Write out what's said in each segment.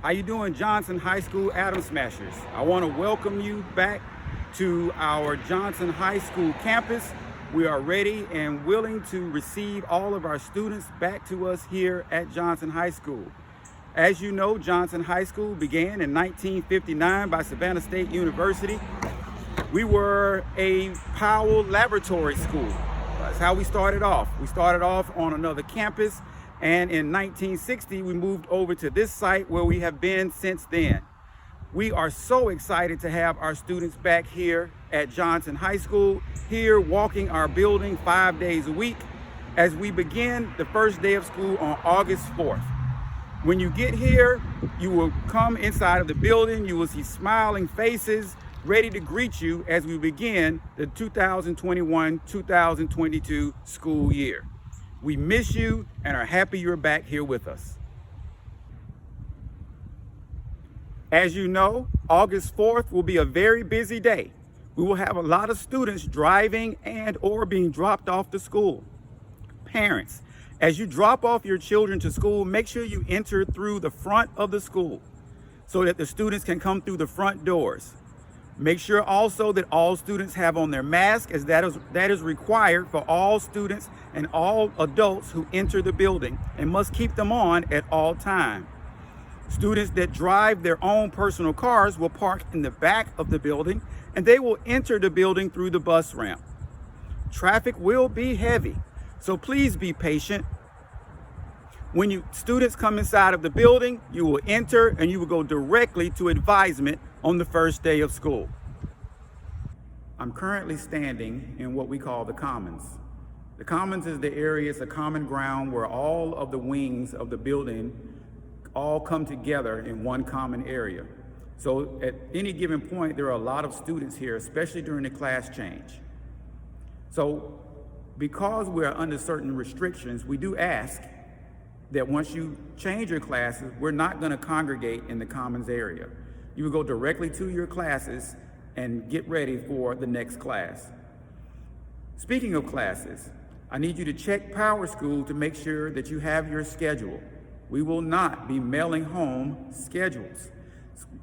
How you doing, Johnson High School Atom Smashers? I want to welcome you back to our Johnson High School campus. We are ready and willing to receive all of our students back to us here at Johnson High School. As you know, Johnson High School began in 1959 by Savannah State University. We were a Powell Laboratory School. That's how we started off. We started off on another campus, and in 1960, we moved over to this site where we have been since then. We are so excited to have our students back here at Johnson High School, here walking our building 5 days a week as we begin the first day of school on August 4th. When you get here, you will come inside of the building, you will see smiling faces ready to greet you as we begin the 2021-2022 school year. We miss you and are happy you're back here with us. As you know, August 4th will be a very busy day. We will have a lot of students driving and or being dropped off to school. Parents, as you drop off your children to school, make sure you enter through the front of the school so that the students can come through the front doors. Make sure also that all students have on their mask, as that is required for all students and all adults who enter the building, and must keep them on at all times. Students that drive their own personal cars will park in the back of the building, and they will enter the building through the bus ramp. Traffic will be heavy, so please be patient. When students come inside of the building, you will enter and you will go directly to advisement on the first day of school. I'm currently standing in what we call the Commons. The Commons is the area, it's a common ground where all of the wings of the building all come together in one common area. So at any given point, there are a lot of students here, especially during the class change. So because we're under certain restrictions, we do ask that once you change your classes, we're not going to congregate in the Commons area. You will go directly to your classes and get ready for the next class. Speaking of classes, I need you to check PowerSchool to make sure that you have your schedule. We will not be mailing home schedules.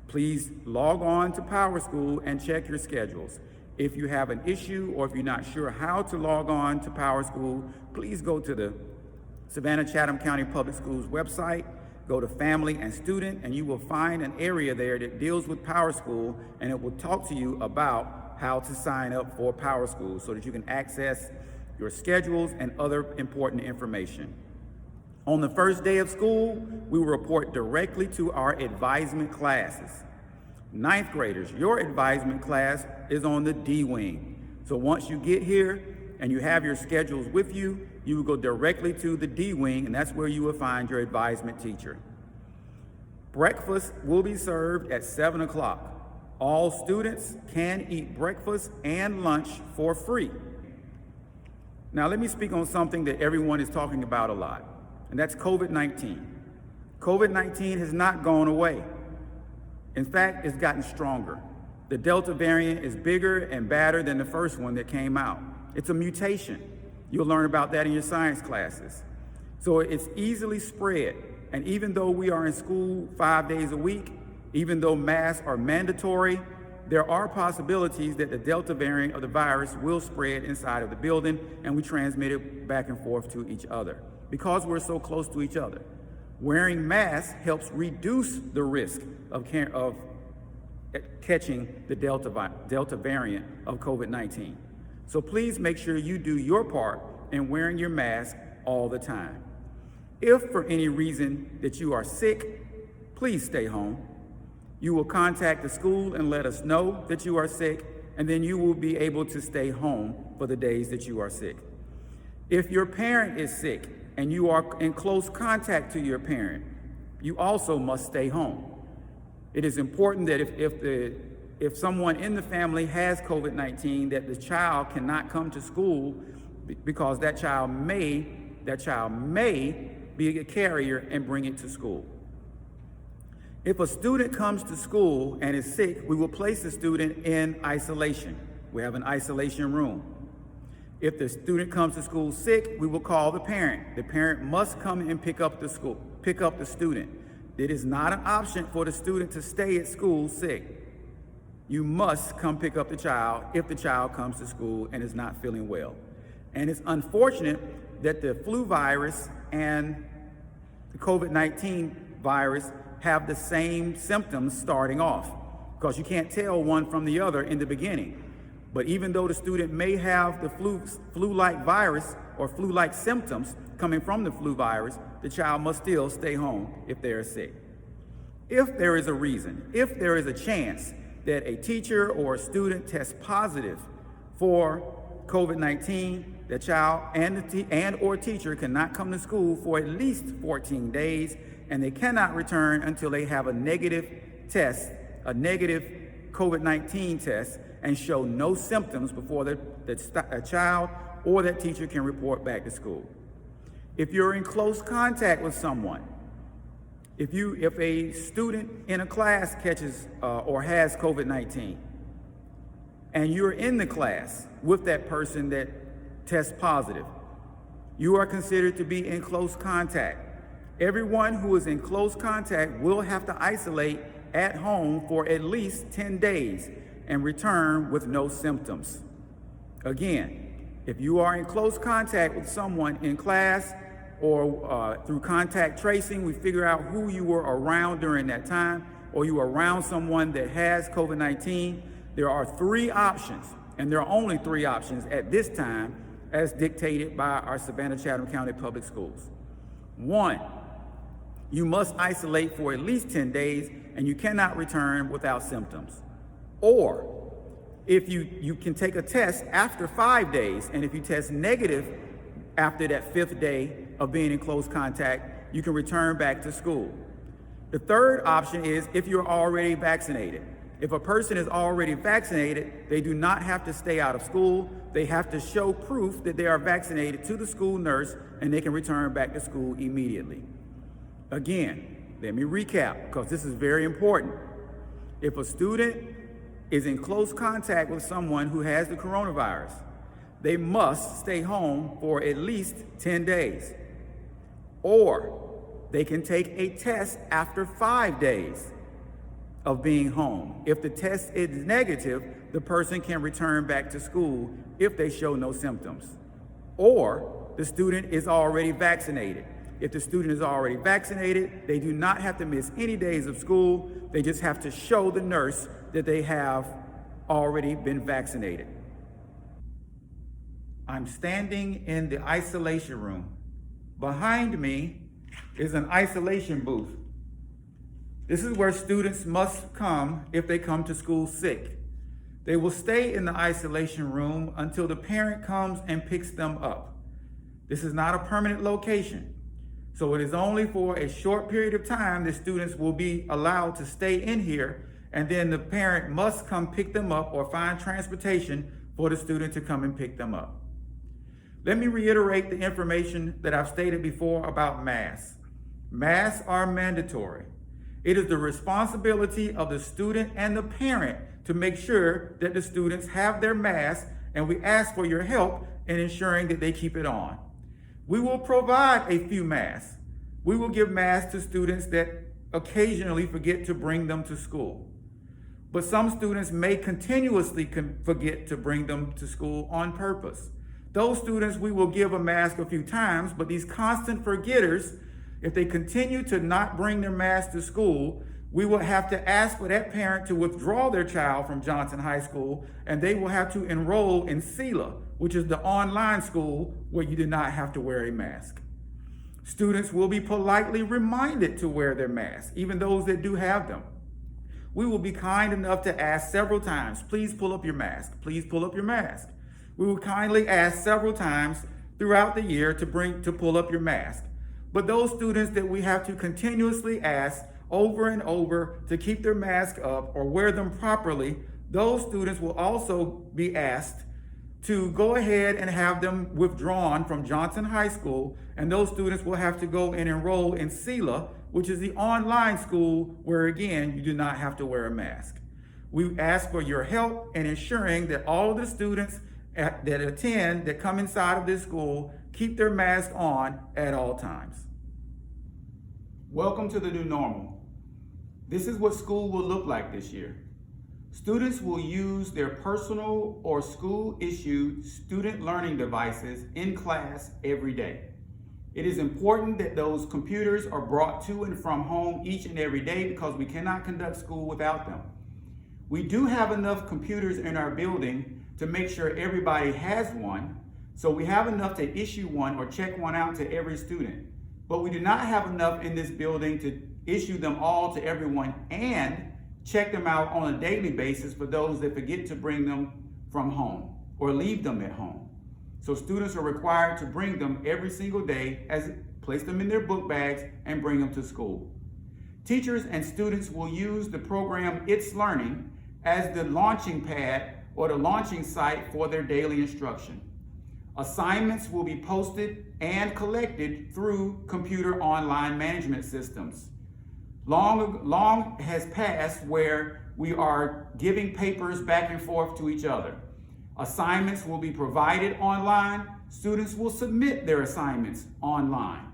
Please log on to PowerSchool and check your schedules. If you have an issue or if you're not sure how to log on to PowerSchool, please go to the Savannah-Chatham County Public Schools website, go to Family and Student, and you will find an area there that deals with PowerSchool, and it will talk to you about how to sign up for PowerSchool so that you can access your schedules and other important information. On the first day of school, we will report directly to our advisement classes. Ninth graders, your advisement class is on the D wing. So once you get here and you have your schedules with you, you will go directly to the D wing, and that's where you will find your advisement teacher. Breakfast will be served at 7 o'clock. All students can eat breakfast and lunch for free. Now let me speak on something that everyone is talking about a lot, and that's COVID-19. COVID-19 has not gone away. In fact, it's gotten stronger. The Delta variant is bigger and badder than the first one that came out. It's a mutation. You'll learn about that in your science classes. So it's easily spread. And even though we are in school 5 days a week, even though masks are mandatory, there are possibilities that the Delta variant of the virus will spread inside of the building, and we transmit it back and forth to each other because we're so close to each other. Wearing masks helps reduce the risk of catching the Delta variant of COVID-19. So please make sure you do your part in wearing your mask all the time. If for any reason that you are sick, please stay home. You will contact the school and let us know that you are sick, and then you will be able to stay home for the days that you are sick. If your parent is sick and you are in close contact to your parent, you also must stay home. It is important that if someone in the family has COVID-19, that the child cannot come to school because that child may be a carrier and bring it to school. If a student comes to school and is sick, we will place the student in isolation. We have an isolation room. If the student comes to school sick, we will call the parent. The parent must come and pick up the student. It is not an option for the student to stay at school sick. You must come pick up the child if the child comes to school and is not feeling well. And it's unfortunate that the flu virus and the COVID-19 virus have the same symptoms starting off, because you can't tell one from the other in the beginning. But even though the student may have the flu-like virus or flu-like symptoms coming from the flu virus, the child must still stay home if they are sick. If there is a reason, if there is a chance that a teacher or a student tests positive for COVID-19, the child and or teacher cannot come to school for at least 14 days, and they cannot return until they have a negative test, a negative COVID-19 test, and show no symptoms before the child or that teacher can report back to school. If you're in close contact with someone, if a student in a class catches or has COVID-19, and you're in the class with that person that tests positive, you are considered to be in close contact. Everyone who is in close contact will have to isolate at home for at least 10 days and return with no symptoms. Again, if you are in close contact with someone in class or through contact tracing, we figure out who you were around during that time, or you were around someone that has COVID-19, there are three options, and there are only three options at this time as dictated by our Savannah-Chatham County Public Schools. One, you must isolate for at least 10 days and you cannot return without symptoms. Or if you can take a test after 5 days, and if you test negative after that 5th day of being in close contact, you can return back to school. The third option is if you're already vaccinated. If a person is already vaccinated, they do not have to stay out of school. They have to show proof that they are vaccinated to the school nurse, and they can return back to school immediately. Again, let me recap, because this is very important. If a student is in close contact with someone who has the coronavirus, they must stay home for at least 10 days. Or they can take a test after 5 days of being home. If the test is negative, the person can return back to school if they show no symptoms. Or the student is already vaccinated. If the student is already vaccinated, they do not have to miss any days of school. They just have to show the nurse that they have already been vaccinated. I'm standing in the isolation room. Behind me is an isolation booth. This is where students must come if they come to school sick. They will stay in the isolation room until the parent comes and picks them up. This is not a permanent location, so it is only for a short period of time that students will be allowed to stay in here, and then the parent must come pick them up or find transportation for the student to come and pick them up. Let me reiterate the information that I've stated before about masks. Masks are mandatory. It is the responsibility of the student and the parent to make sure that the students have their masks, and we ask for your help in ensuring that they keep it on. We will provide a few masks. We will give masks to students that occasionally forget to bring them to school. But some students may continuously forget to bring them to school on purpose. Those students, we will give a mask a few times, but these constant forgetters, if they continue to not bring their mask to school, we will have to ask for that parent to withdraw their child from Johnson High School, and they will have to enroll in SELA, which is the online school where you do not have to wear a mask. Students will be politely reminded to wear their masks, even those that do have them. We will be kind enough to ask several times, please pull up your mask, please pull up your mask. We will kindly ask several times throughout the year to pull up your mask. But those students that we have to continuously ask over and over to keep their mask up or wear them properly, those students will also be asked to go ahead and have them withdrawn from Johnson High School, and those students will have to go and enroll in SELA, which is the online school where, again, you do not have to wear a mask. We ask for your help in ensuring that all of the students that come inside of this school keep their mask on at all times. Welcome to the new normal. This is what school will look like this year. Students will use their personal or school-issued student learning devices in class every day. It is important that those computers are brought to and from home each and every day because we cannot conduct school without them. We do have enough computers in our building to make sure everybody has one, so we have enough to issue one or check one out to every student. But we do not have enough in this building to issue them all to everyone and check them out on a daily basis for those that forget to bring them from home or leave them at home. So students are required to bring them every single day, place them in their book bags and bring them to school. Teachers and students will use the program It's Learning as the launching pad or the launching site for their daily instruction. Assignments will be posted and collected through computer online management systems. Long has passed where we are giving papers back and forth to each other. Assignments will be provided online. Students will submit their assignments online.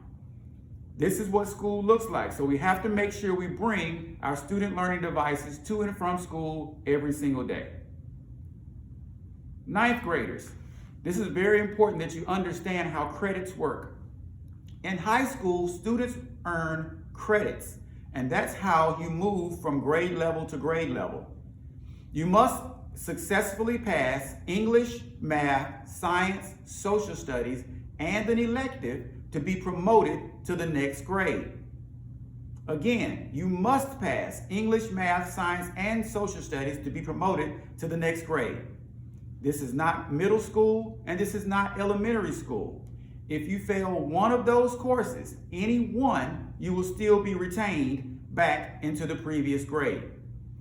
This is what school looks like. So we have to make sure we bring our student learning devices to and from school every single day. Ninth graders, this is very important that you understand how credits work. In high school, students earn credits, and that's how you move from grade level to grade level. You must successfully pass English, math, science, social studies, and an elective to be promoted to the next grade. Again, you must pass English, math, science, and social studies to be promoted to the next grade. This is not middle school, and this is not elementary school. If you fail one of those courses, any one, you will still be retained back into the previous grade.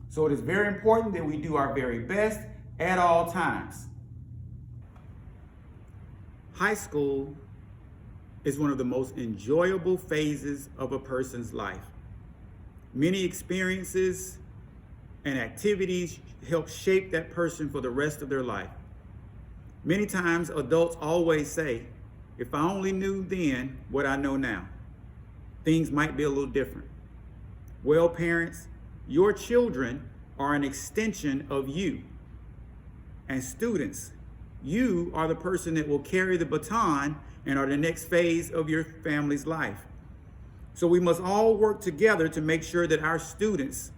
So it is very important that we do our very best at all times. High school is one of the most enjoyable phases of a person's life. Many experiences and activities help shape that person for the rest of their life. Many times adults always say, if I only knew then what I know now, things might be a little different. Well, parents, your children are an extension of you. And students, you are the person that will carry the baton and are the next phase of your family's life. So we must all work together to make sure that our students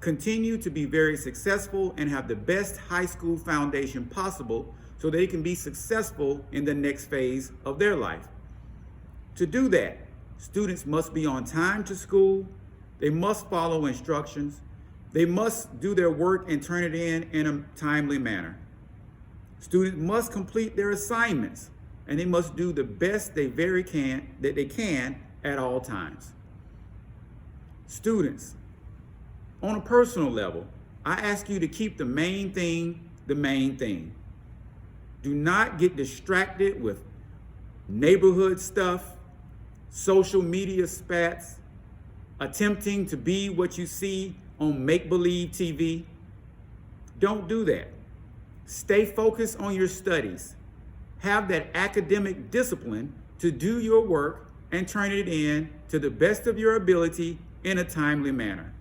continue to be very successful and have the best high school foundation possible so they can be successful in the next phase of their life. To do that, students must be on time to school, they must follow instructions, they must do their work and turn it in a timely manner. Students must complete their assignments and they must do the best they can at all times. Students, on a personal level, I ask you to keep the main thing the main thing. Do not get distracted with neighborhood stuff, social media spats, attempting to be what you see on make-believe TV. Don't do that. Stay focused on your studies. Have that academic discipline to do your work and turn it in to the best of your ability in a timely manner.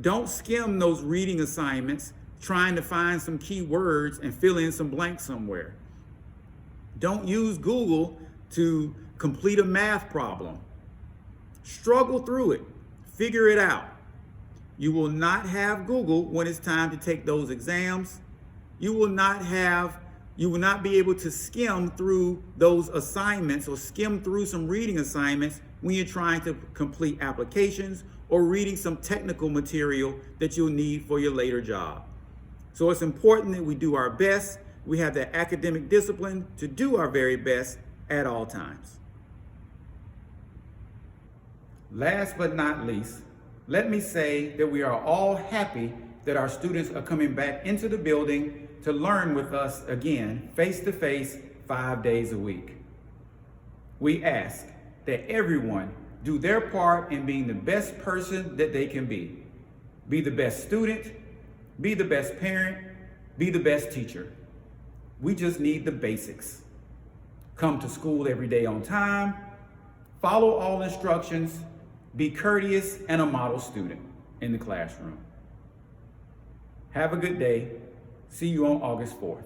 Don't skim those reading assignments trying to find some key words and fill in some blanks somewhere. Don't use Google to complete a math problem. Struggle through it. Figure it out. You will not have Google when it's time to take those exams. You will not be able to skim through those assignments or skim through some reading assignments when you're trying to complete applications or reading some technical material that you'll need for your later job. So it's important that we do our best. We have that academic discipline to do our very best at all times. Last but not least, let me say that we are all happy that our students are coming back into the building to learn with us again, face-to-face, 5 days a week. We ask that everyone do their part in being the best person that they can be. Be the best student, be the best parent, be the best teacher. We just need the basics. Come to school every day on time, follow all instructions, be courteous and a model student. in the classroom. Have a good day. See you on August 4th.